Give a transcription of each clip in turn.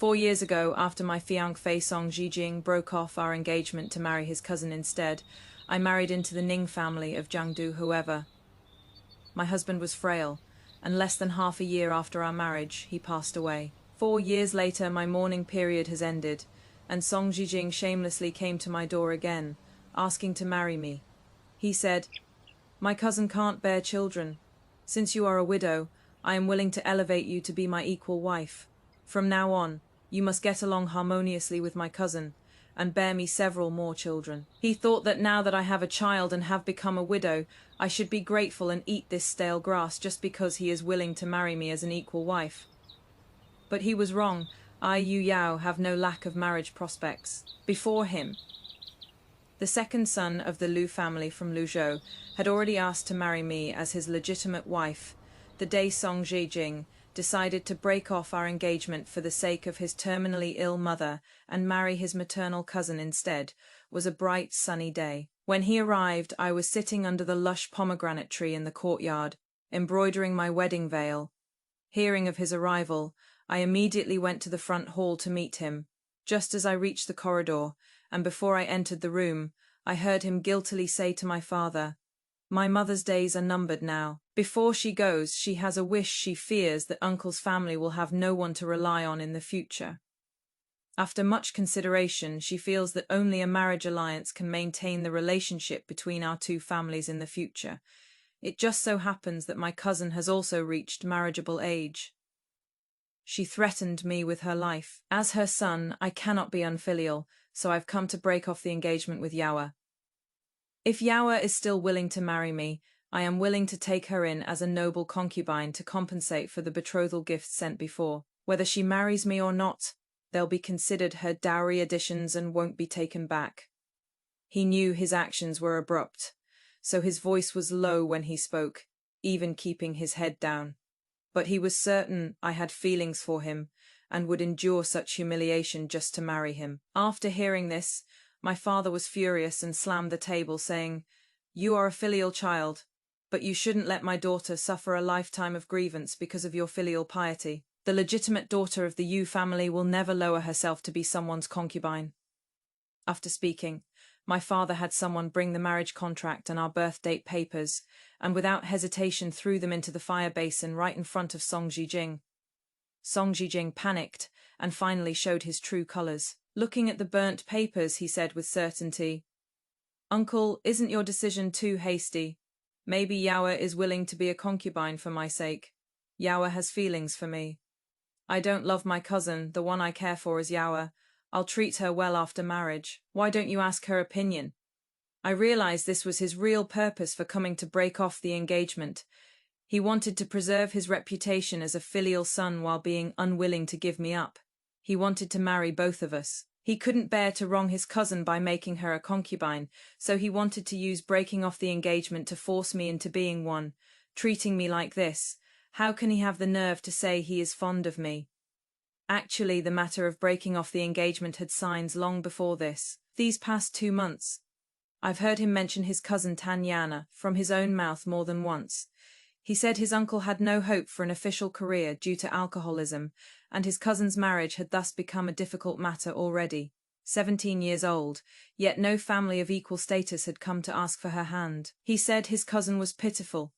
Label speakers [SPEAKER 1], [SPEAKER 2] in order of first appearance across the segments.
[SPEAKER 1] 4 years ago, after my fiancé Xi Jing broke off our engagement to marry his cousin instead, I married into the Ning family of Jiangdu. However, my husband was frail, and less than half a year after our marriage, he passed away. 4 years later, my mourning period has ended, and Xi Jing shamelessly came to my door again, asking to marry me. He said, "My cousin can't bear children. Since you are a widow, I am willing to elevate you to be my equal wife. From now on, you must get along harmoniously with my cousin, and bear me several more children." He thought that now that I have a child and have become a widow, I should be grateful and eat this stale grass just because he is willing to marry me as an equal wife. But he was wrong. I, Yu Yao, have no lack of marriage prospects. Before him, the second son of the Lu family from Luzhou had already asked to marry me as his legitimate wife. The day Xi Jing decided to break off our engagement for the sake of his terminally ill mother and marry his maternal cousin instead was a bright, sunny day. When he arrived, I was sitting under the lush pomegranate tree in the courtyard, embroidering my wedding veil. Hearing of his arrival, I immediately went to the front hall to meet him. Just as I reached the corridor, and before I entered the room, I heard him guiltily say to my father, "My mother's days are numbered now. Before she goes, she has a wish. She fears that uncle's family will have no one to rely on in the future. After much consideration, she feels that only a marriage alliance can maintain the relationship between our two families in the future. It just so happens that my cousin has also reached marriageable age. She threatened me with her life. As her son, I cannot be unfilial, so I've come to break off the engagement with Yawa. If Yawa is still willing to marry me, I am willing to take her in as a noble concubine to compensate for the betrothal gifts sent before. Whether she marries me or not, they'll be considered her dowry additions and won't be taken back." He knew his actions were abrupt, so his voice was low when he spoke, even keeping his head down. But he was certain I had feelings for him and would endure such humiliation just to marry him. After hearing this, my father was furious and slammed the table, saying, "You are a filial child, but you shouldn't let my daughter suffer a lifetime of grievance because of your filial piety. The legitimate daughter of the Yu family will never lower herself to be someone's concubine." After speaking, my father had someone bring the marriage contract and our birth date papers, and without hesitation threw them into the fire basin right in front of Xi Jing. Xi Jing panicked and finally showed his true colors. Looking at the burnt papers, he said with certainty, "Uncle, isn't your decision too hasty? Maybe Yawa is willing to be a concubine for my sake. Yawa has feelings for me. I don't love my cousin, the one I care for is Yawa. I'll treat her well after marriage. Why don't you ask her opinion?" I realized this was his real purpose for coming to break off the engagement. He wanted to preserve his reputation as a filial son while being unwilling to give me up. He wanted to marry both of us. He couldn't bear to wrong his cousin by making her a concubine, so he wanted to use breaking off the engagement to force me into being one, treating me like this. How can he have the nerve to say he is fond of me? Actually, the matter of breaking off the engagement had signs long before this. These past 2 months, I've heard him mention his cousin Tanyana from his own mouth more than once. He said his uncle had no hope for an official career due to alcoholism, and his cousin's marriage had thus become a difficult matter already. 17 years old, yet no family of equal status had come to ask for her hand. He said his cousin was pitiful.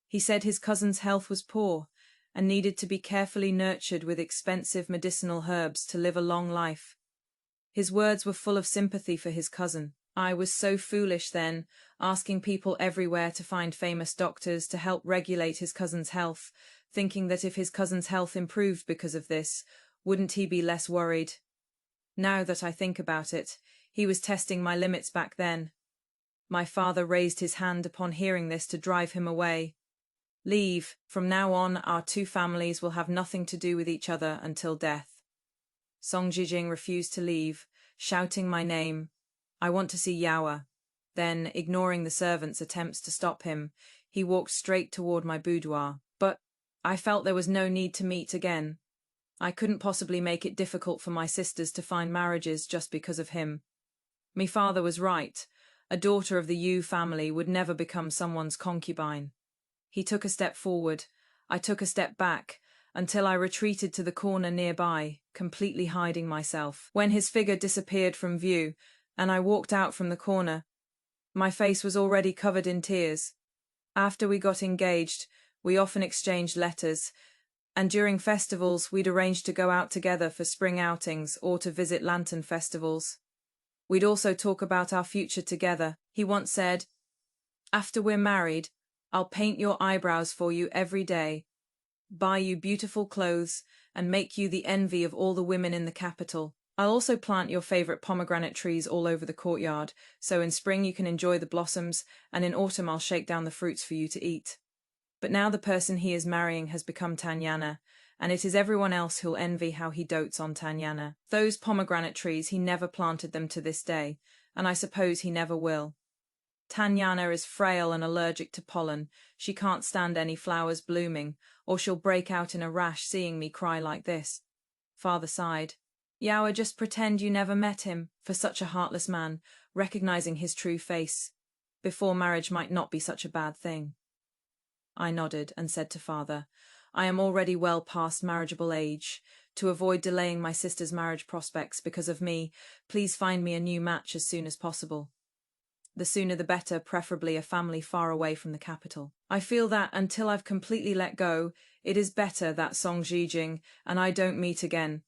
[SPEAKER 1] He said his cousin's health was poor and needed to be carefully nurtured with expensive medicinal herbs to live a long life. His words were full of sympathy for his cousin. I was so foolish then, asking people everywhere to find famous doctors to help regulate his cousin's health, thinking that if his cousin's health improved because of this, wouldn't he be less worried? Now that I think about it, he was testing my limits back then. My father raised his hand upon hearing this to drive him away. "Leave. From now on, our two families will have nothing to do with each other until death." Xi Jing refused to leave, shouting my name. "I want to see Yawa." Then, ignoring the servant's attempts to stop him, he walked straight toward my boudoir. But I felt there was no need to meet again. I couldn't possibly make it difficult for my sisters to find marriages just because of him. My father was right. A daughter of the Yu family would never become someone's concubine. He took a step forward. I took a step back, until I retreated to the corner nearby, completely hiding myself. When his figure disappeared from view, and I walked out from the corner, my face was already covered in tears. After we got engaged, we often exchanged letters, and during festivals we'd arranged to go out together for spring outings or to visit lantern festivals. We'd also talk about our future together. He once said, "After we're married, I'll paint your eyebrows for you every day, buy you beautiful clothes, and make you the envy of all the women in the capital. I'll also plant your favorite pomegranate trees all over the courtyard, so in spring you can enjoy the blossoms, and in autumn I'll shake down the fruits for you to eat." But now the person he is marrying has become Tanyana, and it is everyone else who'll envy how he dotes on Tanyana. Those pomegranate trees, he never planted them to this day, and I suppose he never will. Tanyana is frail and allergic to pollen. She can't stand any flowers blooming, or she'll break out in a rash seeing me cry like this. Father sighed. Yawa, just pretend you never met him, for such a heartless man, recognizing his true face. Before marriage might not be such a bad thing. I nodded and said to father, I am already well past marriageable age. To avoid delaying my sister's marriage prospects because of me, please find me a new match as soon as possible. The sooner the better, preferably a family far away from the capital. I feel that until I've completely let go, it is better that Xi Jing and I don't meet again.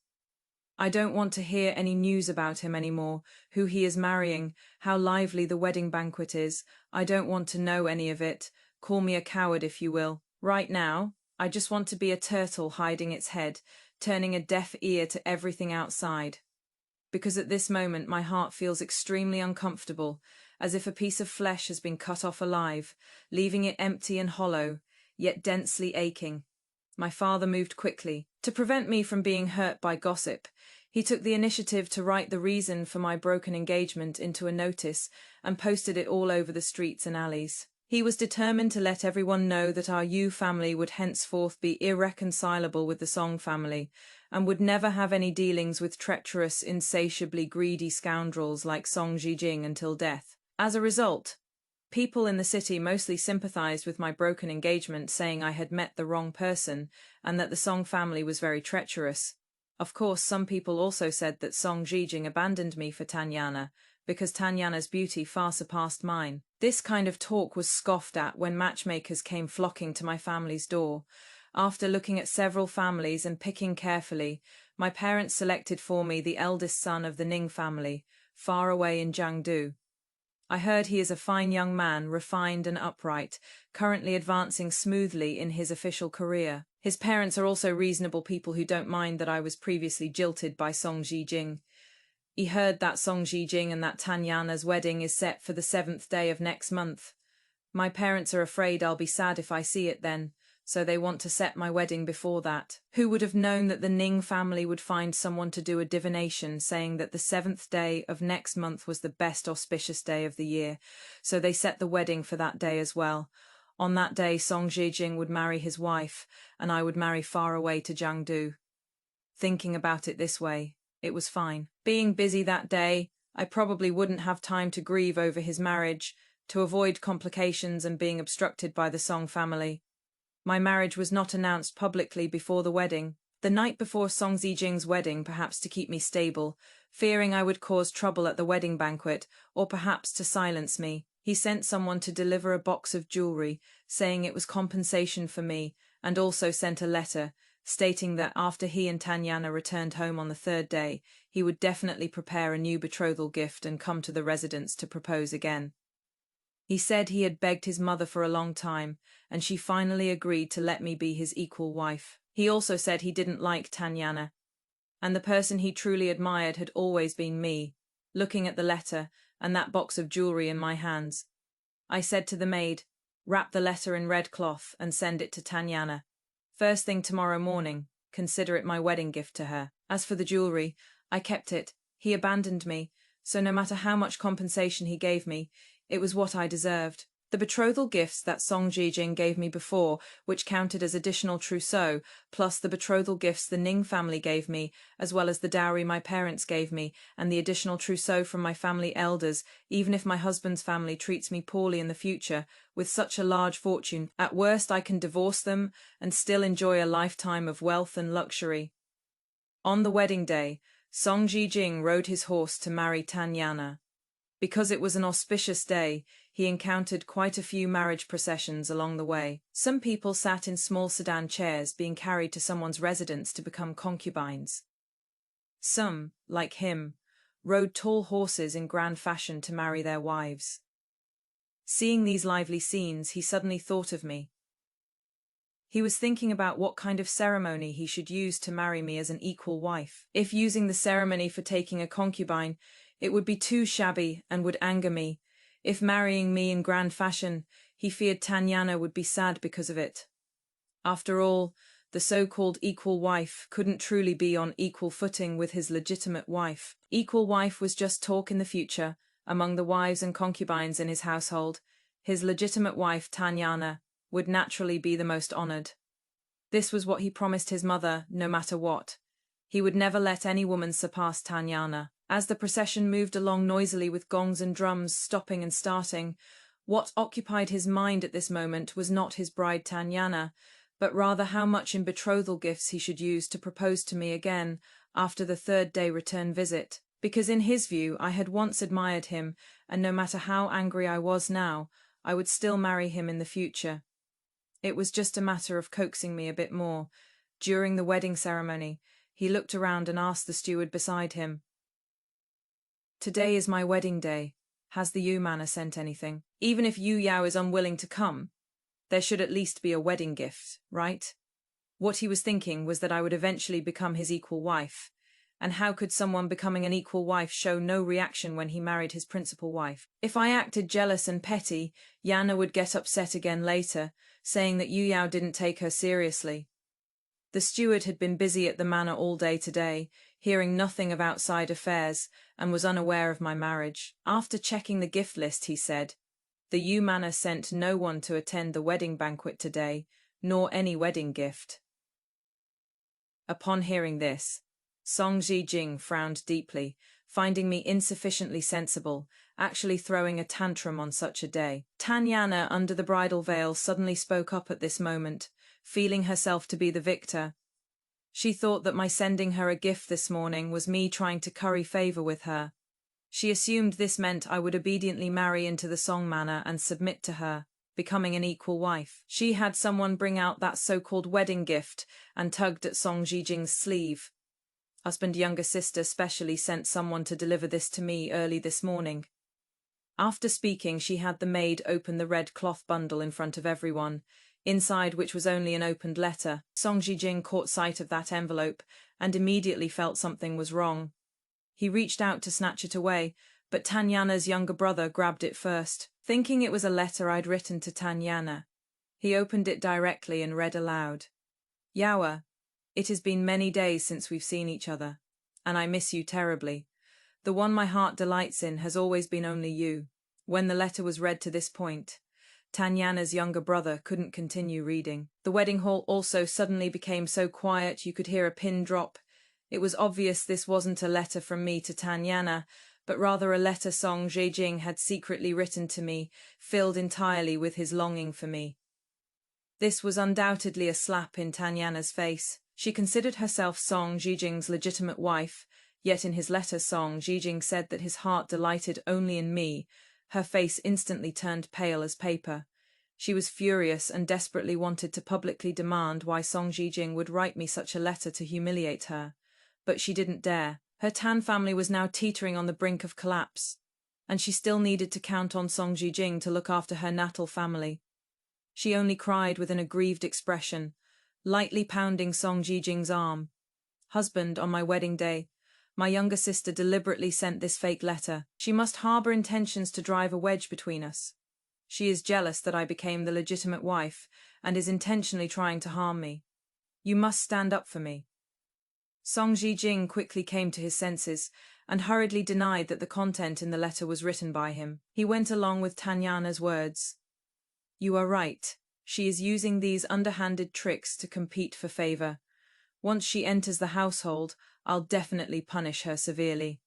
[SPEAKER 1] I don't want to hear any news about him anymore, who he is marrying, how lively the wedding banquet is. I don't want to know any of it. Call me a coward if you will. Right now, I just want to be a turtle hiding its head, turning a deaf ear to everything outside. Because at this moment my heart feels extremely uncomfortable, as if a piece of flesh has been cut off alive, leaving it empty and hollow, yet densely aching. My father moved quickly. To prevent me from being hurt by gossip, he took the initiative to write the reason for my broken engagement into a notice and posted it all over the streets and alleys. He was determined to let everyone know that our Yu family would henceforth be irreconcilable with the Song family, and would never have any dealings with treacherous, insatiably greedy scoundrels like Xi Jing until death. As a result, people in the city mostly sympathized with my broken engagement, saying I had met the wrong person and that the Song family was very treacherous. Of course, some people also said that Xi Jing abandoned me for Tanyana, because Tanyana's beauty far surpassed mine. This kind of talk was scoffed at when matchmakers came flocking to my family's door. After looking at several families and picking carefully, my parents selected for me the eldest son of the Ning family, far away in Jiangdu. I heard he is a fine young man, refined and upright, currently advancing smoothly in his official career. His parents are also reasonable people who don't mind that I was previously jilted by Xi Jing. He heard that Xi Jing and that Tanyana's wedding is set for the 7th day of next month. My parents are afraid I'll be sad if I see it then, so they want to set my wedding before that. Who would have known that the Ning family would find someone to do a divination saying that the 7th day of next month was the best auspicious day of the year, so they set the wedding for that day as well. On that day, Xi Jing would marry his wife, and I would marry far away to Jiangdu. Thinking about it this way, it was fine. Being busy that day, I probably wouldn't have time to grieve over his marriage, to avoid complications and being obstructed by the Song family. My marriage was not announced publicly before the wedding. The night before Xi Jing's wedding, perhaps to keep me stable, fearing I would cause trouble at the wedding banquet, or perhaps to silence me, he sent someone to deliver a box of jewelry, saying it was compensation for me, and also sent a letter, stating that after he and Tanyana returned home on the 3rd day, he would definitely prepare a new betrothal gift and come to the residence to propose again. He said he had begged his mother for a long time, and she finally agreed to let me be his equal wife. He also said he didn't like Tanyana, and the person he truly admired had always been me. Looking at the letter and that box of jewelry in my hands, I said to the maid, "Wrap the letter in red cloth and send it to Tanyana. First thing tomorrow morning, consider it my wedding gift to her." As for the jewelry, I kept it. He abandoned me, so no matter how much compensation he gave me, it was what I deserved. The betrothal gifts that Xi Jing gave me before, which counted as additional trousseau, plus the betrothal gifts the Ning family gave me, as well as the dowry my parents gave me, and the additional trousseau from my family elders, even if my husband's family treats me poorly in the future, with such a large fortune, at worst I can divorce them and still enjoy a lifetime of wealth and luxury. On the wedding day, Xi Jing rode his horse to marry Tanyana. Because it was an auspicious day, he encountered quite a few marriage processions along the way. Some people sat in small sedan chairs being carried to someone's residence to become concubines. Some, like him, rode tall horses in grand fashion to marry their wives. Seeing these lively scenes, he suddenly thought of me. He was thinking about what kind of ceremony he should use to marry me as an equal wife. If using the ceremony for taking a concubine, it would be too shabby and would anger me. If marrying me in grand fashion, he feared Tanyana would be sad because of it. After all, the so-called equal wife couldn't truly be on equal footing with his legitimate wife. Equal wife was just talk in the future, among the wives and concubines in his household. His legitimate wife, Tanyana, would naturally be the most honored. This was what he promised his mother, no matter what. He would never let any woman surpass Tanyana. As the procession moved along noisily with gongs and drums stopping and starting, what occupied his mind at this moment was not his bride Tanyana, but rather how much in betrothal gifts he should use to propose to me again after the third-day return visit. Because in his view I had once admired him, and no matter how angry I was now, I would still marry him in the future. It was just a matter of coaxing me a bit more. During the wedding ceremony, he looked around and asked the steward beside him, "Today is my wedding day. Has the Yu Manor sent anything? Even if Yu Yao is unwilling to come, there should at least be a wedding gift, right?" What he was thinking was that I would eventually become his equal wife. And how could someone becoming an equal wife show no reaction when he married his principal wife? If I acted jealous and petty, Yana would get upset again later, saying that Yu Yao didn't take her seriously. The steward had been busy at the manor all day today, hearing nothing of outside affairs, and was unaware of my marriage. After checking the gift list, he said, "The Yu Manor sent no one to attend the wedding banquet today, nor any wedding gift." Upon hearing this, Xi Jing frowned deeply, finding me insufficiently sensible, actually throwing a tantrum on such a day. Tanyana, under the bridal veil, suddenly spoke up at this moment, feeling herself to be the victor. She thought that my sending her a gift this morning was me trying to curry favor with her. She assumed this meant I would obediently marry into the Song Manor and submit to her, becoming an equal wife. She had someone bring out that so-called wedding gift and tugged at Xi Jing's sleeve. Husband younger sister specially sent someone to deliver this to me early this morning. After speaking, she had the maid open the red cloth bundle in front of everyone, inside which was only an opened letter. Xi Jing caught sight of that envelope and immediately felt something was wrong. He reached out to snatch it away, but Tanyana's younger brother grabbed it first. Thinking it was a letter I'd written to Tanyana, he opened it directly and read aloud. "Yawa, it has been many days since we've seen each other, and I miss you terribly. The one my heart delights in has always been only you." When the letter was read to this point, Tanyana's younger brother couldn't continue reading. The wedding hall also suddenly became so quiet you could hear a pin drop. It was obvious this wasn't a letter from me to Tanyana, but rather a letter Xi Jing had secretly written to me, filled entirely with his longing for me. This was undoubtedly a slap in Tanyana's face. She considered herself Xi Jing's legitimate wife, yet in his letter Xi Jing said that his heart delighted only in me. Her face instantly turned pale as paper. She was furious and desperately wanted to publicly demand why Xi Jing would write me such a letter to humiliate her. But she didn't dare. Her Tan family was now teetering on the brink of collapse, and she still needed to count on Xi Jing to look after her natal family. She only cried with an aggrieved expression, lightly pounding Xi Jing's arm. "Husband, on my wedding day, my younger sister deliberately sent this fake letter. She must harbor intentions to drive a wedge between us. She is jealous that I became the legitimate wife and is intentionally trying to harm me. You must stand up for me." Xi Jing quickly came to his senses and hurriedly denied that the content in the letter was written by him. He went along with Tanyana's words. You are right. She is using these underhanded tricks to compete for favor. Once she enters the household, I'll definitely punish her severely.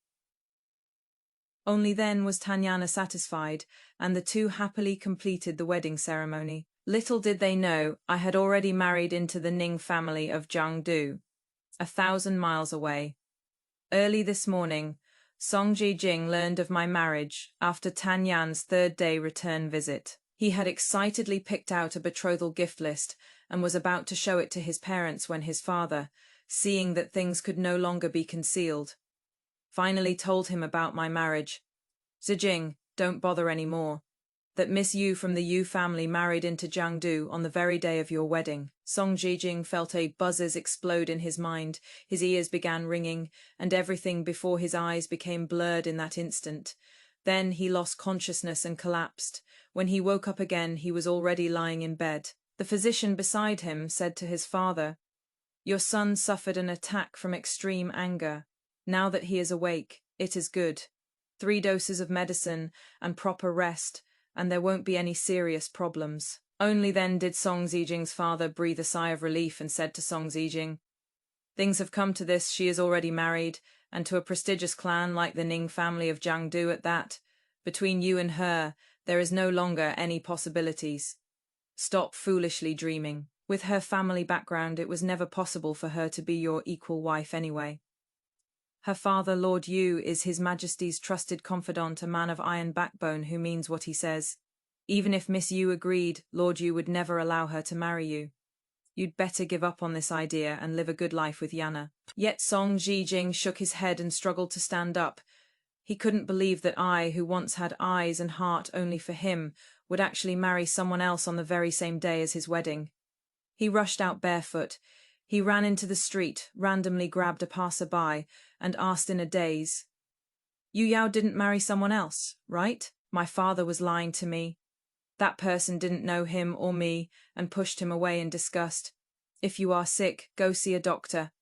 [SPEAKER 1] Only then was Tanyana satisfied, and the two happily completed the wedding ceremony. Little did they know, I had already married into the Ning family of Jiangdu, 1,000 miles away. Early this morning, Xi Jing learned of my marriage after Tanyan's third-day return visit. He had excitedly picked out a betrothal gift list and was about to show it to his parents when his father, seeing that things could no longer be concealed, finally told him about my marriage. Xi Jing, don't bother any more. That Miss Yu from the Yu family married into Jiangdu on the very day of your wedding. Xi Jing felt a buzzes explode in his mind, his ears began ringing, and everything before his eyes became blurred in that instant. Then he lost consciousness and collapsed. When he woke up again, he was already lying in bed. The physician beside him said to his father, "Your son suffered an attack from extreme anger. Now that he is awake, it is good. 3 doses of medicine and proper rest, and there won't be any serious problems." Only then did Xi Jing's father breathe a sigh of relief and said to Xi Jing, "Things have come to this, she is already married, and to a prestigious clan like the Ning family of Jiangdu at that. Between you and her, there is no longer any possibilities. Stop foolishly dreaming. With her family background, it was never possible for her to be your equal wife anyway. Her father, Lord Yu, is His Majesty's trusted confidant, a man of iron backbone who means what he says. Even if Miss Yu agreed, Lord Yu would never allow her to marry you. You'd better give up on this idea and live a good life with Yana." Yet Xi Jing shook his head and struggled to stand up. He couldn't believe that I, who once had eyes and heart only for him, would actually marry someone else on the very same day as his wedding. He rushed out barefoot. He ran into the street, randomly grabbed a passerby, and asked in a daze, "Yu Yao didn't marry someone else, right? My father was lying to me. That person didn't know him or me," and pushed him away in disgust. "If you are sick, go see a doctor."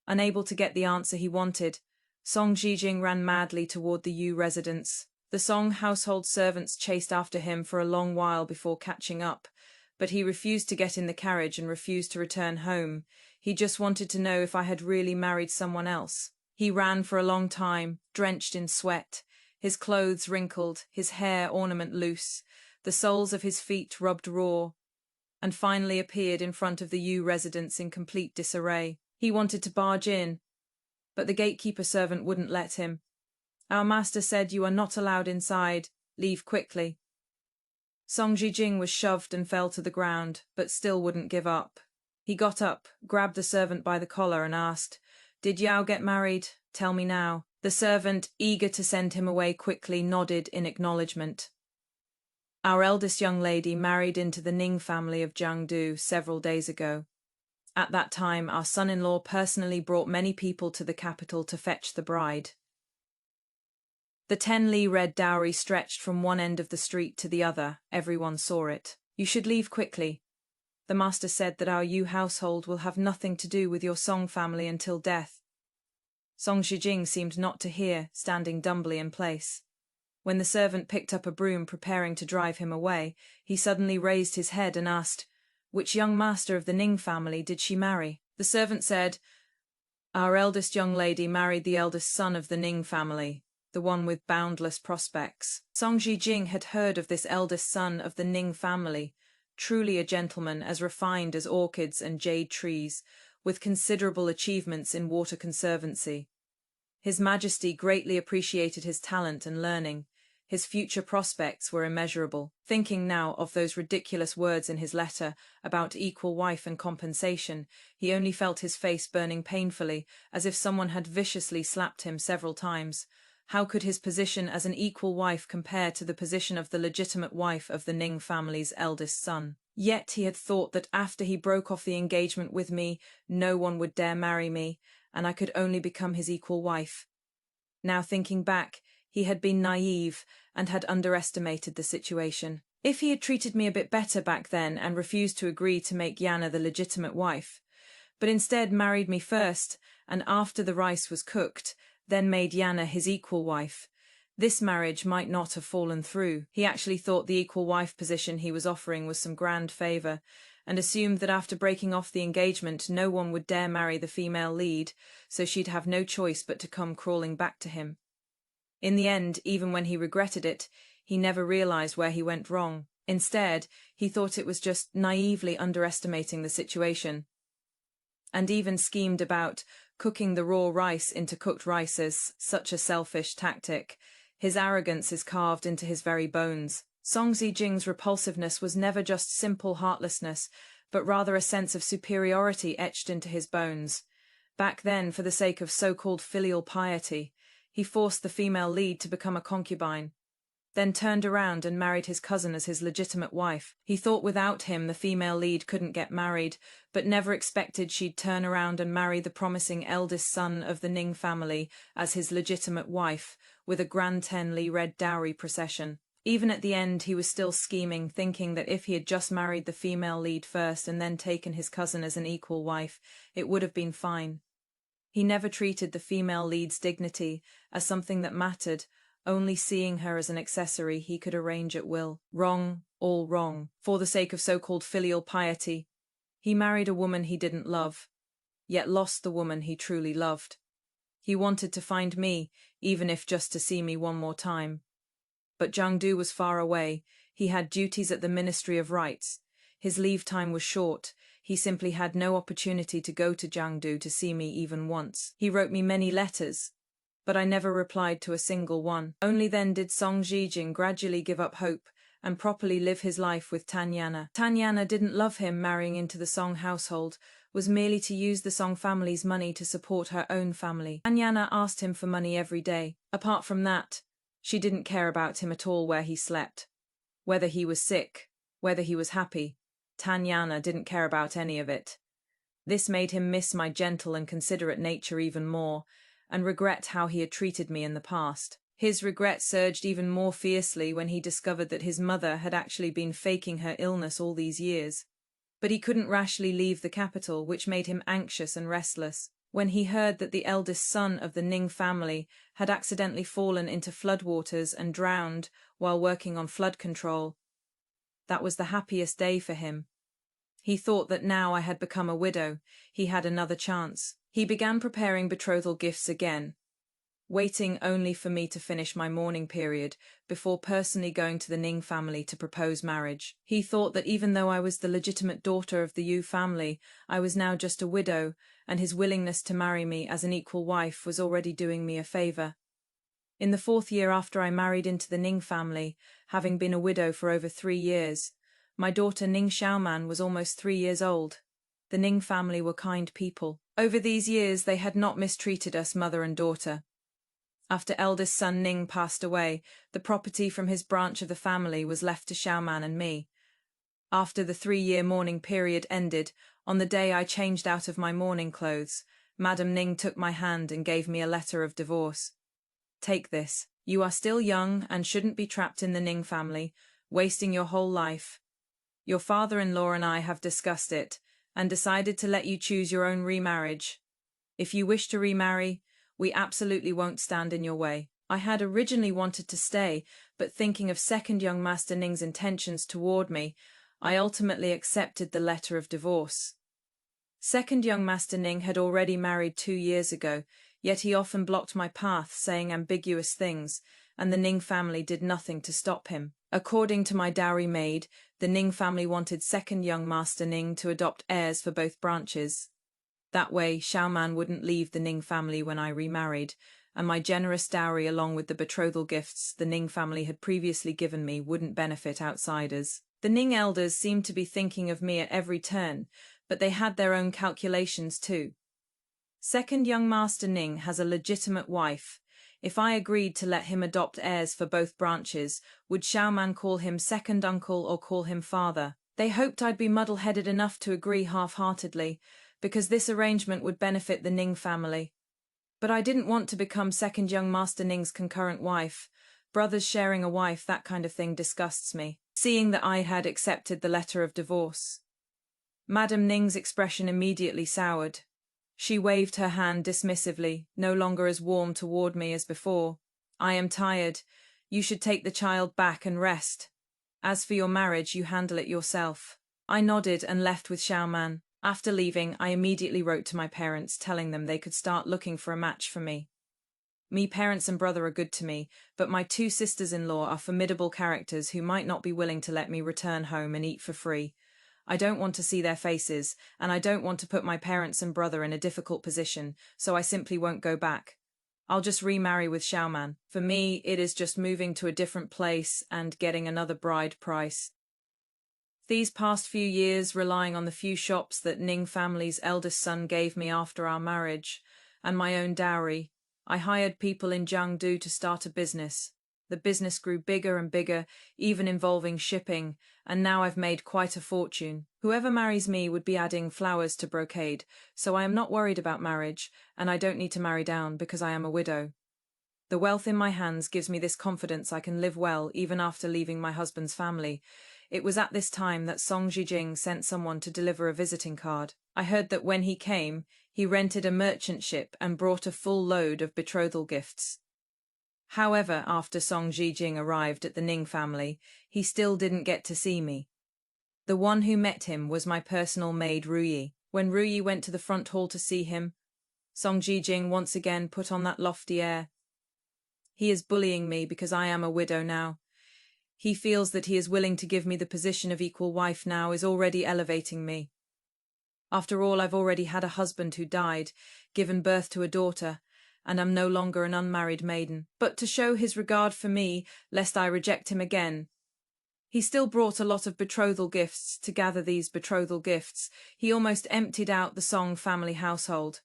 [SPEAKER 1] Unable to get the answer he wanted, Xi Jing ran madly toward the Yu residence. The Song household servants chased after him for a long while before catching up, but he refused to get in the carriage and refused to return home. He just wanted to know if I had really married someone else. He ran for a long time, drenched in sweat, his clothes wrinkled, his hair ornament loose, the soles of his feet rubbed raw, and finally appeared in front of the Yu residence in complete disarray. He wanted to barge in, but the gatekeeper servant wouldn't let him. "Our master said you are not allowed inside. Leave quickly." Xi Jing was shoved and fell to the ground, but still wouldn't give up. He got up, grabbed the servant by the collar and asked, "Did Yao get married? Tell me now." The servant, eager to send him away quickly, nodded in acknowledgement. "Our eldest young lady married into the Ning family of Jiangdu several days ago. At that time, our son-in-law personally brought many people to the capital to fetch the bride." The 10 li red dowry stretched from one end of the street to the other. Everyone saw it. "You should leave quickly. The master said that our Yu household will have nothing to do with your Song family until death." Xi Jing seemed not to hear, standing dumbly in place. When the servant picked up a broom preparing to drive him away, he suddenly raised his head and asked, "Which young master of the Ning family did she marry?" The servant said, "Our eldest young lady married the eldest son of the Ning family, the one with boundless prospects." Xi Jing had heard of this eldest son of the Ning family, truly a gentleman as refined as orchids and jade trees, with considerable achievements in water conservancy. His Majesty greatly appreciated his talent and learning. His future prospects were immeasurable. Thinking now of those ridiculous words in his letter about equal wife and compensation, he only felt his face burning painfully, as if someone had viciously slapped him several times. How could his position as an equal wife compare to the position of the legitimate wife of the Ning family's eldest son? Yet he had thought that after he broke off the engagement with me, no one would dare marry me, and I could only become his equal wife. Now thinking back, he had been naive and had underestimated the situation. If he had treated me a bit better back then and refused to agree to make Yana the legitimate wife, but instead married me first and after the rice was cooked, then made Yana his equal wife, This marriage might not have fallen through. He actually thought the equal wife position he was offering was some grand favor, and assumed that after breaking off the engagement no one would dare marry the female lead, so she'd have no choice but to come crawling back to him. In the end, even when he regretted it, he never realized where he went wrong. Instead, he thought it was just naively underestimating the situation, and even schemed about cooking the raw rice into cooked rice as such a selfish tactic. His arrogance is carved into his very bones. Xi Jing's repulsiveness was never just simple heartlessness, but rather a sense of superiority etched into his bones. Back then, for the sake of so-called filial piety, he forced the female lead to become a concubine, then turned around and married his cousin as his legitimate wife. He thought without him the female lead couldn't get married, but never expected she'd turn around and marry the promising eldest son of the Ning family as his legitimate wife, with a grand tenly red dowry procession. Even at the end, he was still scheming, thinking that if he had just married the female lead first and then taken his cousin as an equal wife, it would have been fine. He never treated the female lead's dignity as something that mattered, only seeing her as an accessory he could arrange at will. Wrong, all wrong. For the sake of so-called filial piety, he married a woman he didn't love, yet lost the woman he truly loved. He wanted to find me, even if just to see me one more time. But Jiangdu was far away. He had duties at the Ministry of Rights. His leave time was short. He simply had no opportunity to go to Jiangdu to see me even once. He wrote me many letters, but I never replied to a single one. Only then did Xi Jing gradually give up hope and properly live his life with Tanyana. Tanyana didn't love him marrying into the Song household, was merely to use the Song family's money to support her own family. Tanyana asked him for money every day. Apart from that, she didn't care about him at all, where he slept, whether he was sick, whether he was happy. Tanyana didn't care about any of it. This made him miss my gentle and considerate nature even more, and regret how he had treated me in the past. His regret surged even more fiercely when he discovered that his mother had actually been faking her illness all these years. But he couldn't rashly leave the capital, which made him anxious and restless. When he heard that the eldest son of the Ning family had accidentally fallen into floodwaters and drowned while working on flood control, that was the happiest day for him. He thought that now I had become a widow, he had another chance. He began preparing betrothal gifts again, waiting only for me to finish my mourning period before personally going to the Ning family to propose marriage. He thought that even though I was the legitimate daughter of the Yu family, I was now just a widow, and his willingness to marry me as an equal wife was already doing me a favor. In the 4th year after I married into the Ning family, having been a widow for over 3 years, my daughter Ning Xiaoman was almost 3 years old. The Ning family were kind people. Over these years, they had not mistreated us, mother and daughter. After eldest son Ning passed away, the property from his branch of the family was left to Xiaoman and me. After the 3-year mourning period ended, on the day I changed out of my mourning clothes, Madam Ning took my hand and gave me a letter of divorce. Take this. You are still young and shouldn't be trapped in the Ning family, wasting your whole life. Your father-in-law and I have discussed it, and decided to let you choose your own remarriage. If you wish to remarry, we absolutely won't stand in your way. I had originally wanted to stay, but thinking of second young Master Ning's intentions toward me, I ultimately accepted the letter of divorce. Second young Master Ning had already married 2 years ago, yet he often blocked my path, saying ambiguous things, and the Ning family did nothing to stop him. According to my dowry maid, the Ning family wanted second young Master Ning to adopt heirs for both branches. That way, Xiaoman wouldn't leave the Ning family when I remarried, and my generous dowry along with the betrothal gifts the Ning family had previously given me wouldn't benefit outsiders. The Ning elders seemed to be thinking of me at every turn, but they had their own calculations too. Second young Master Ning has a legitimate wife. If I agreed to let him adopt heirs for both branches, would Xiaoman call him second uncle or call him father? They hoped I'd be muddle-headed enough to agree half-heartedly, because this arrangement would benefit the Ning family. But I didn't want to become second young Master Ning's concurrent wife. Brothers sharing a wife, that kind of thing disgusts me. Seeing that I had accepted the letter of divorce, Madam Ning's expression immediately soured. She waved her hand dismissively, no longer as warm toward me as before. I am tired. You should take the child back and rest. As for your marriage, you handle it yourself. I nodded and left with Xiaoman. After leaving, I immediately wrote to my parents, telling them they could start looking for a match for me. Me parents and brother are good to me, but my two sisters-in-law are formidable characters who might not be willing to let me return home and eat for free. I don't want to see their faces, and I don't want to put my parents and brother in a difficult position, so I simply won't go back. I'll just remarry with Xiaoman. For me, it is just moving to a different place and getting another bride price. These past few years, relying on the few shops that Ning family's eldest son gave me after our marriage, and my own dowry, I hired people in Jiangdu to start a business. The business grew bigger and bigger, even involving shipping, and now I've made quite a fortune. Whoever marries me would be adding flowers to brocade, so I am not worried about marriage, and I don't need to marry down because I am a widow. The wealth in my hands gives me this confidence I can live well even after leaving my husband's family. It was at this time that Xi Jing sent someone to deliver a visiting card. I heard that when he came, he rented a merchant ship and brought a full load of betrothal gifts. However, after Xi Jing arrived at the Ning family, he still didn't get to see me. The one who met him was my personal maid Ruyi. When Ruyi went to the front hall to see him, Xi Jing once again put on that lofty air. He is bullying me because I am a widow now. He feels that he is willing to give me the position of equal wife now is already elevating me. After all, I've already had a husband who died, given birth to a daughter, and am no longer an unmarried maiden. But to show his regard for me, lest I reject him again, he still brought a lot of betrothal gifts. To gather these betrothal gifts, he almost emptied out the Song family household.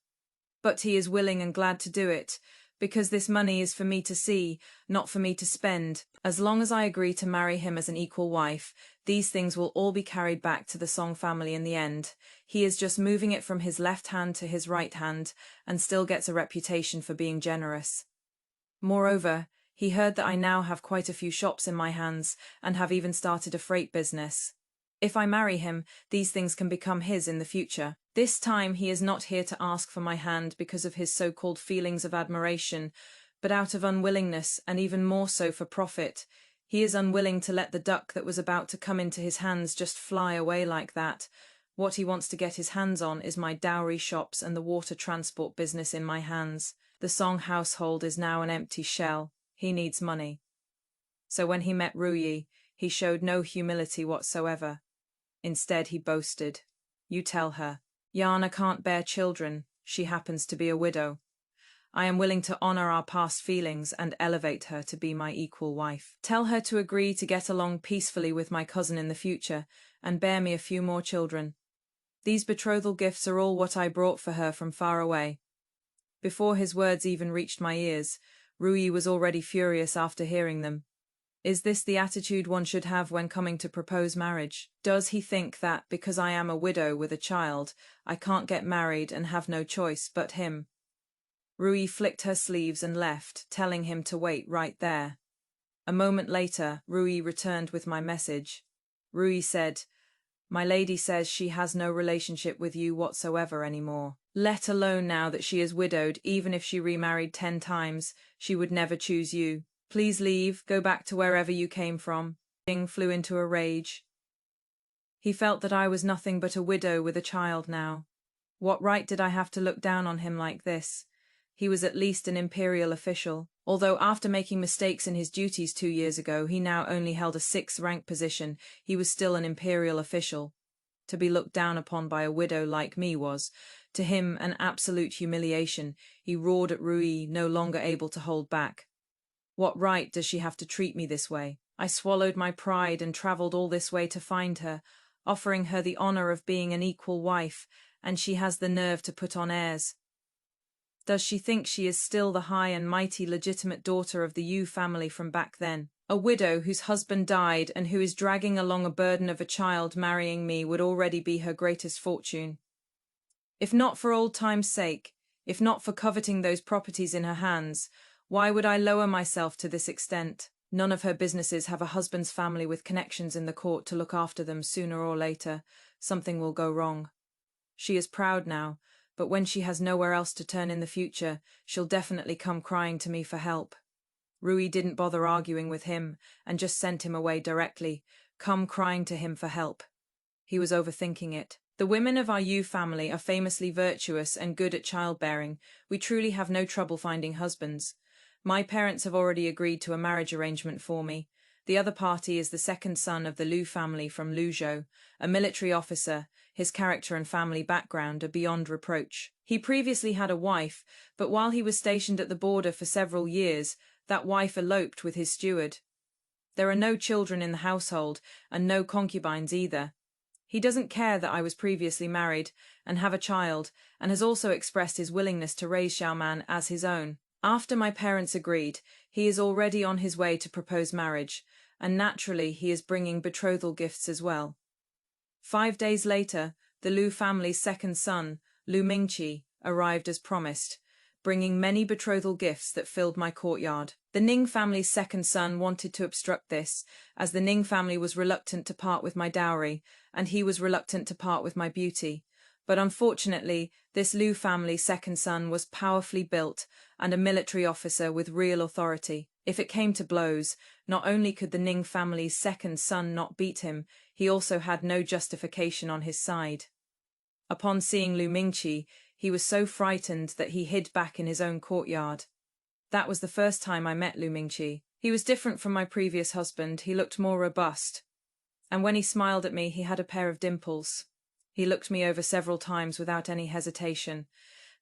[SPEAKER 1] But he is willing and glad to do it, because this money is for me to see, not for me to spend. As long as I agree to marry him as an equal wife, these things will all be carried back to the Song family in the end. He is just moving it from his left hand to his right hand, and still gets a reputation for being generous. Moreover, he heard that I now have quite a few shops in my hands, and have even started a freight business. If I marry him, these things can become his in the future. This time he is not here to ask for my hand because of his so-called feelings of admiration, but out of unwillingness, and even more so for profit. He is unwilling to let the duck that was about to come into his hands just fly away like that. What he wants to get his hands on is my dowry shops and the water transport business in my hands. The Song household is now an empty shell. He needs money. So when he met Ruyi, he showed no humility whatsoever. Instead, he boasted. You tell her. Yana can't bear children. She happens to be a widow. I am willing to honor our past feelings and elevate her to be my equal wife. Tell her to agree to get along peacefully with my cousin in the future and bear me a few more children. These betrothal gifts are all what I brought for her from far away. Before his words even reached my ears, Ruyi was already furious after hearing them. Is this the attitude one should have when coming to propose marriage? Does he think that, because I am a widow with a child, I can't get married and have no choice but him? Ruyi flicked her sleeves and left, telling him to wait right there. A moment later, Ruyi returned with my message. Ruyi said, My lady says she has no relationship with you whatsoever anymore. Let alone now that she is widowed, even if she remarried 10 times, she would never choose you. Please leave, go back to wherever you came from. Jing flew into a rage. He felt that I was nothing but a widow with a child now. What right did I have to look down on him like this? He was at least an imperial official. Although after making mistakes in his duties 2 years ago, he now only held a 6th rank position, he was still an imperial official. To be looked down upon by a widow like me was, to him, an absolute humiliation. He roared at Ruyi, no longer able to hold back. What right does she have to treat me this way? I swallowed my pride and travelled all this way to find her, offering her the honor of being an equal wife, and she has the nerve to put on airs. Does she think she is still the high and mighty legitimate daughter of the Yu family from back then? A widow whose husband died and who is dragging along a burden of a child marrying me would already be her greatest fortune. If not for old time's sake, if not for coveting those properties in her hands, why would I lower myself to this extent? None of her businesses have a husband's family with connections in the court to look after them. Sooner or later, something will go wrong. She is proud now, but when she has nowhere else to turn in the future, she'll definitely come crying to me for help. Rui didn't bother arguing with him and just sent him away directly, come crying to him for help. He was overthinking it. The women of our Yu family are famously virtuous and good at childbearing. We truly have no trouble finding husbands. My parents have already agreed to a marriage arrangement for me. The other party is the second son of the Liu family from Luzhou, a military officer. His character and family background are beyond reproach. He previously had a wife, but while he was stationed at the border for several years, that wife eloped with his steward. There are no children in the household, and no concubines either. He doesn't care that I was previously married and have a child, and has also expressed his willingness to raise Xiaoman as his own. After my parents agreed, he is already on his way to propose marriage, and naturally he is bringing betrothal gifts as well. 5 days later, the Liu family's second son, Lu Mingqi, arrived as promised, bringing many betrothal gifts that filled my courtyard. The Ning family's second son wanted to obstruct this, as the Ning family was reluctant to part with my dowry, and he was reluctant to part with my beauty. But unfortunately, this Liu family's second son was powerfully built and a military officer with real authority. If it came to blows, not only could the Ning family's second son not beat him, he also had no justification on his side. Upon seeing Lu Mingqi, he was so frightened that he hid back in his own courtyard. That was the first time I met Lu Mingqi. He was different from my previous husband. He looked more robust. And when he smiled at me, he had a pair of dimples. He looked me over several times without any hesitation,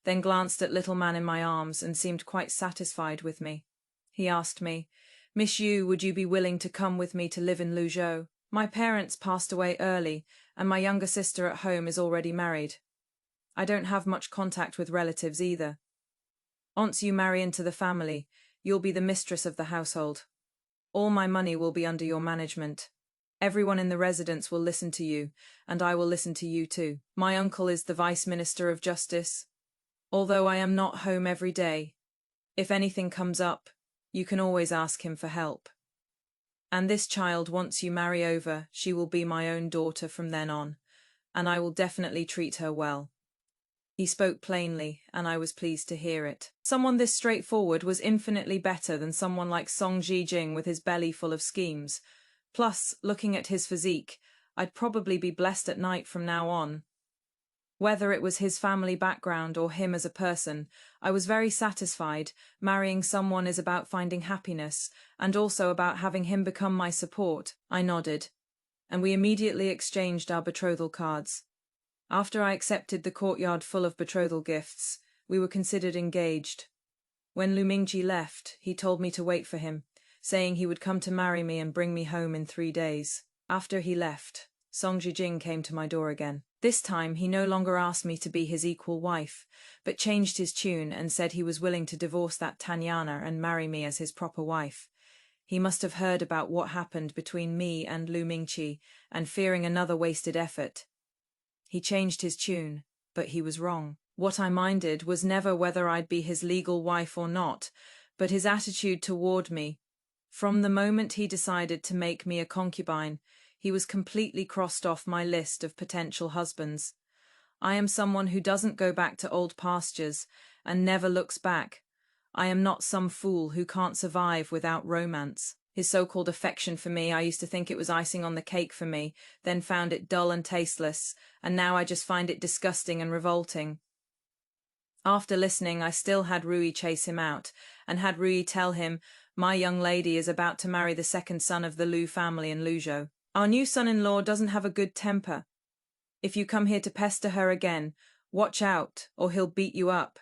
[SPEAKER 1] then glanced at little man in my arms and seemed quite satisfied with me. He asked me, "Miss Yu, would you be willing to come with me to live in Luzhou? My parents passed away early, and my younger sister at home is already married. I don't have much contact with relatives either. Once you marry into the family, you'll be the mistress of the household. All my money will be under your management. Everyone in the residence will listen to you, and I will listen to you too. My uncle is the Vice Minister of Justice. Although I am not home every day, if anything comes up, you can always ask him for help. And this child, once you marry over, she will be my own daughter from then on, and I will definitely treat her well." He spoke plainly, and I was pleased to hear it. Someone this straightforward was infinitely better than someone like Xi Jing with his belly full of schemes. Plus, looking at his physique, I'd probably be blessed at night from now on. Whether it was his family background or him as a person, I was very satisfied. Marrying someone is about finding happiness, and also about having him become my support. I nodded, and we immediately exchanged our betrothal cards. After I accepted the courtyard full of betrothal gifts, we were considered engaged. When Lu Mingqi left, he told me to wait for him, saying he would come to marry me and bring me home in 3 days. After he left, Xi Jing came to my door again. This time, he no longer asked me to be his equal wife, but changed his tune and said he was willing to divorce that Tanyana and marry me as his proper wife. He must have heard about what happened between me and Lu Mingqi, and fearing another wasted effort. He changed his tune, but he was wrong. What I minded was never whether I'd be his legal wife or not, but his attitude toward me. From the moment he decided to make me a concubine, he was completely crossed off my list of potential husbands. I am someone who doesn't go back to old pastures and never looks back. I am not some fool who can't survive without romance. His so-called affection for me, I used to think it was icing on the cake for me, then found it dull and tasteless, and now I just find it disgusting and revolting. After listening, I still had Rui chase him out, and had Rui tell him, "My young lady is about to marry the second son of the Liu family in Luzhou. Our new son-in-law doesn't have a good temper. If you come here to pester her again, watch out, or he'll beat you up."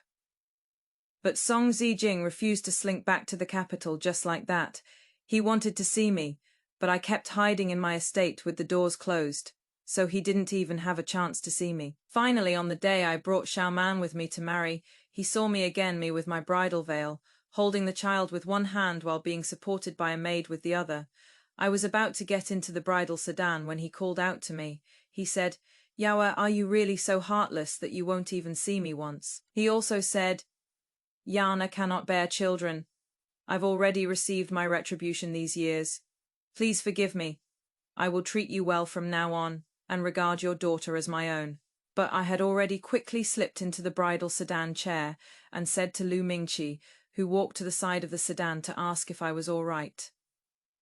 [SPEAKER 1] But Xi Jing refused to slink back to the capital just like that. He wanted to see me, but I kept hiding in my estate with the doors closed, so he didn't even have a chance to see me. Finally, on the day I brought Xiaoman with me to marry, he saw me again, me with my bridal veil, holding the child with one hand while being supported by a maid with the other. I was about to get into the bridal sedan when he called out to me. He said, "Yawa, are you really so heartless that you won't even see me once?" He also said, "Yana cannot bear children. I've already received my retribution these years. Please forgive me. I will treat you well from now on, and regard your daughter as my own." But I had already quickly slipped into the bridal sedan chair and said to Lu Mingqi, who walked to the side of the sedan to ask if I was all right.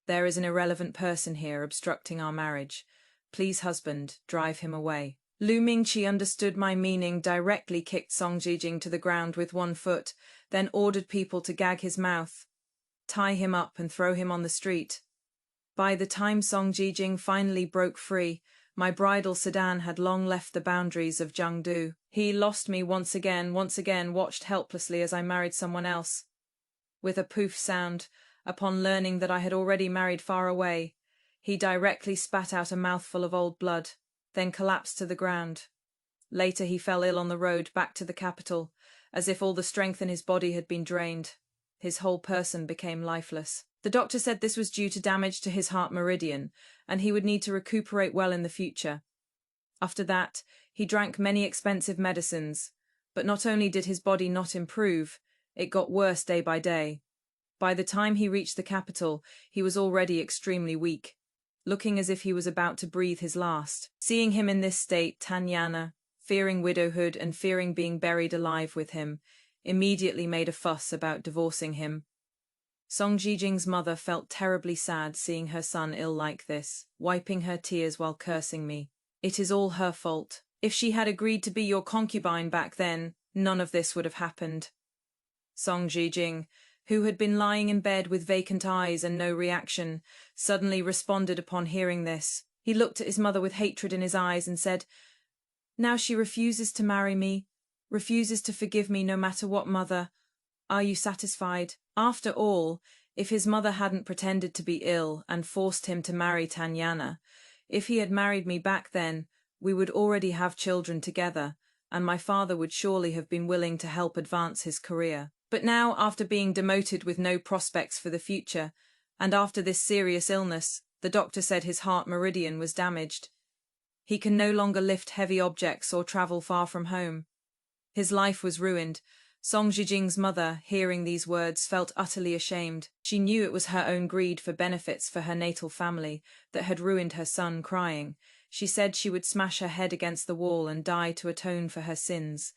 [SPEAKER 1] "There is an irrelevant person here obstructing our marriage. Please, husband, drive him away." Lu Mingqi understood my meaning, directly kicked Xi Jing to the ground with one foot, then ordered people to gag his mouth, tie him up and throw him on the street. By the time Xi Jing finally broke free, my bridal sedan had long left the boundaries of Jiangdu. He lost me once again, watched helplessly as I married someone else. With a poof sound, upon learning that I had already married far away, he directly spat out a mouthful of old blood, then collapsed to the ground. Later he fell ill on the road back to the capital, as if all the strength in his body had been drained. His whole person became lifeless. The doctor said this was due to damage to his heart meridian, and he would need to recuperate well in the future. After that, he drank many expensive medicines, but not only did his body not improve, it got worse day by day. By the time he reached the capital, he was already extremely weak, looking as if he was about to breathe his last. Seeing him in this state, Tanyana, fearing widowhood and fearing being buried alive with him, immediately made a fuss about divorcing him. Xi Jing's mother felt terribly sad seeing her son ill like this, wiping her tears while cursing me. "It is all her fault. If she had agreed to be your concubine back then, none of this would have happened." Xi Jing, who had been lying in bed with vacant eyes and no reaction, suddenly responded upon hearing this. He looked at his mother with hatred in his eyes and said, "Now she refuses to marry me, refuses to forgive me no matter what, mother. Are you satisfied?" After all, if his mother hadn't pretended to be ill and forced him to marry Tanyana, if he had married me back then, we would already have children together, and my father would surely have been willing to help advance his career. But now, after being demoted with no prospects for the future, and after this serious illness, the doctor said his heart meridian was damaged. He can no longer lift heavy objects or travel far from home. His life was ruined. Xi Jing's mother, hearing these words, felt utterly ashamed. She knew it was her own greed for benefits for her natal family that had ruined her son, crying. She said she would smash her head against the wall and die to atone for her sins.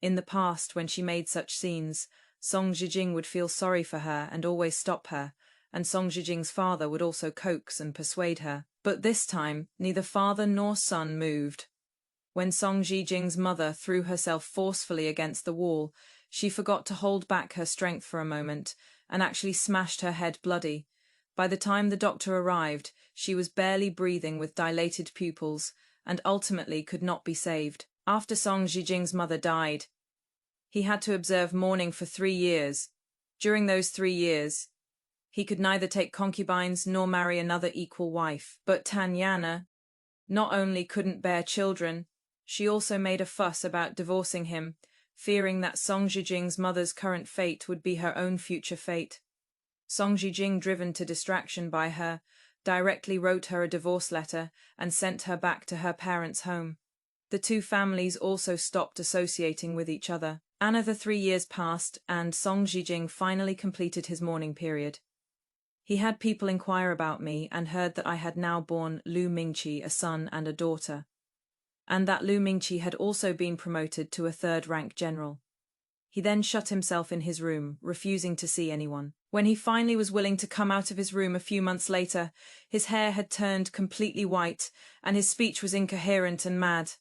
[SPEAKER 1] In the past, when she made such scenes, Xi Jing would feel sorry for her and always stop her, and Xi Jing's father would also coax and persuade her. But this time, neither father nor son moved. When Xi Jing's mother threw herself forcefully against the wall, she forgot to hold back her strength for a moment and actually smashed her head bloody. By the time the doctor arrived, she was barely breathing with dilated pupils and ultimately could not be saved. After Xi Jing's mother died, he had to observe mourning for 3 years. During those 3 years, he could neither take concubines nor marry another equal wife. But Tanyana not only couldn't bear children, she also made a fuss about divorcing him, fearing that Xi Jing's mother's current fate would be her own future fate. Xi Jing, driven to distraction by her, directly wrote her a divorce letter and sent her back to her parents' home. The two families also stopped associating with each other. Another 3 years passed, and Xi Jing finally completed his mourning period. He had people inquire about me and heard that I had now borne Lu Mingqi a son and a daughter, and that Lu Mingqi had also been promoted to a 3rd-rank general. He then shut himself in his room, refusing to see anyone. When he finally was willing to come out of his room a few months later, his hair had turned completely white, and his speech was incoherent and mad.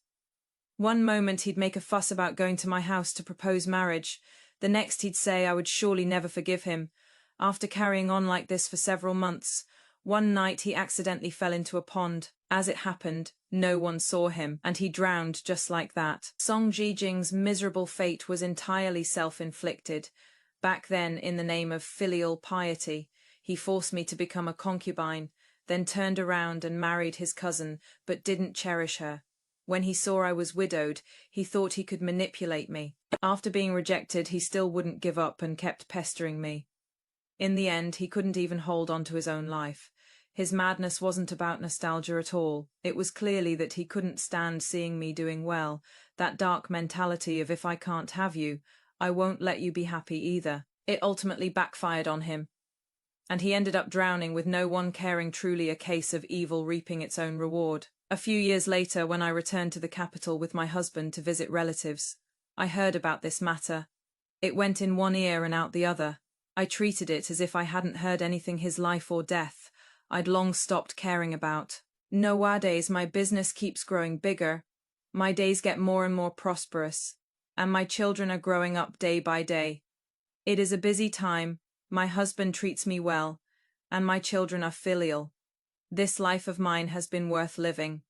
[SPEAKER 1] One moment he'd make a fuss about going to my house to propose marriage, the next he'd say I would surely never forgive him. After carrying on like this for several months, one night he accidentally fell into a pond. As it happened, no one saw him, and he drowned just like that. Xi Jing's miserable fate was entirely self-inflicted. Back then, in the name of filial piety, he forced me to become a concubine, then turned around and married his cousin, but didn't cherish her. When he saw I was widowed, he thought he could manipulate me. After being rejected, he still wouldn't give up and kept pestering me. In the end, he couldn't even hold on to his own life. His madness wasn't about nostalgia at all. It was clearly that he couldn't stand seeing me doing well, that dark mentality of if I can't have you, I won't let you be happy either. It ultimately backfired on him, and he ended up drowning with no one caring, truly a case of evil reaping its own reward. A few years later, when I returned to the capital with my husband to visit relatives, I heard about this matter. It went in one ear and out the other. I treated it as if I hadn't heard anything his life or death I'd long stopped caring about. Nowadays, my business keeps growing bigger, my days get more and more prosperous, and my children are growing up day by day. It is a busy time, my husband treats me well, and my children are filial. This life of mine has been worth living.